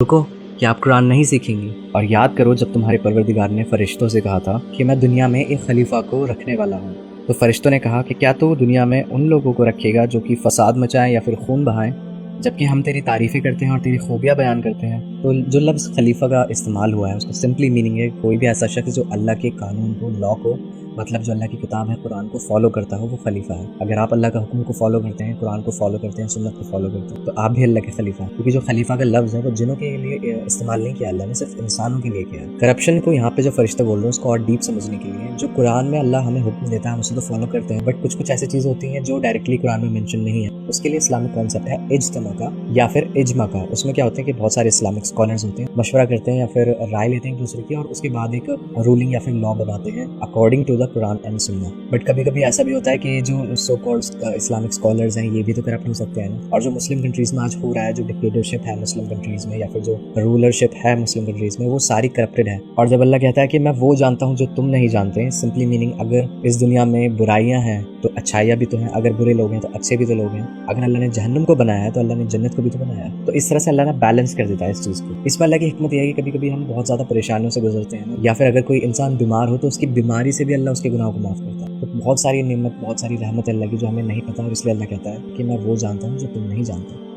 رکو، کیا آپ قرآن نہیں سیکھیں گی؟ اور یاد کرو جب تمہارے پروردگار نے فرشتوں سے کہا تھا کہ میں دنیا میں ایک خلیفہ کو رکھنے والا ہوں، تو فرشتوں نے کہا کہ کیا تو دنیا میں ان لوگوں کو رکھے گا جو کہ فساد مچائیں یا پھر خون بہائیں، جبکہ ہم تیری تعریفیں کرتے ہیں اور تیری خوبیاں بیان کرتے ہیں۔ تو جو لفظ خلیفہ کا استعمال ہوا ہے اس کا سمپلی میننگ ہے کوئی بھی ایسا شخص جو اللہ کے قانون کو، لا کو، مطلب جو اللہ کی کتاب ہے قرآن کو فالو کرتا ہو، وہ خلیفہ ہے۔ اگر آپ اللہ کا حکم کو فالو کرتے ہیں، قرآن کو فالو کرتے ہیں، سنت کو فالو کرتے ہیں، تو آپ بھی اللہ کے خلیفہ ہیں، کیونکہ جو خلیفہ کا لفظ ہے وہ جنوں کے لیے استعمال نہیں کیا اللہ نے، صرف انسانوں کے لیے کیا ہے۔ کرپشن کو یہاں پہ جو فرشتہ بول رہے ہیں اس کو اور ڈیپ سمجھنے کے لیے، جو قرآن میں اللہ ہمیں حکم دیتا ہے ہم اسے تو فالو کرتے ہیں، بٹ کچھ ایسی چیزیں ہوتی ہیں جو ڈائریکٹلی قرآن میں مینشن نہیں ہے۔ اس کے لیے اسلامک کانسیپٹ ہے اجتماع کا یا پھر اجماع کا۔ اس میں کیا ہوتا ہے کہ بہت سارے اسلامک اسکالرز ہوتے ہیں، مشورہ کرتے ہیں یا پھر رائے لیتے ہیں ایک دوسرے کی، اور اس کے بعد ایک رولنگ یا پھر لا بناتے ہیں according to the Quran and Sunnah. But کبھی کبھی ایسا بھی ہوتا ہے کہ جو سو کالڈ اسلامک اسکالرز ہیں یہ بھی تو کرپٹ ہو سکتے ہیں نا، اور جو مسلم کنٹریز میں آج ہو رہا ہے، جو ڈکٹیٹرشپ ہے مسلم کنٹریز میں یا پھر جو رولرشپ ہے مسلم کنٹریز میں، وہ ساری کرپٹڈ ہے۔ اور جب اللہ کہتا ہے کہ میں وہ جانتا ہوں جو تم نہیں جانتے، سمپلی میننگ اگر اس دنیا میں برائیاں ہیں تو اچھائیاں بھی تو ہیں، اگر برے لوگ ہیں تو اچھے بھی تو لوگ ہیں، اگر اللہ نے جہنم کو بنایا ہے تو اللہ نے جنت کو بھی تو بنایا ہے۔ تو اس طرح سے اللہ نے بیلنس کر دیتا ہے اس چیز کو۔ اس میں اللہ کی حکمت یہ ہے کہ کبھی کبھی ہم بہت زیادہ پریشانیوں سے گزرتے ہیں، یا پھر اگر کوئی انسان بیمار ہو تو اس کی بیماری سے بھی اللہ اس کے گناہوں کو معاف کرتا ہے۔ تو بہت ساری نعمت، بہت ساری رحمت اللہ کی جو ہمیں نہیں پتہ، اور اس لیے اللہ کہتا ہے کہ میں وہ جانتا ہوں جو تم نہیں جانتے۔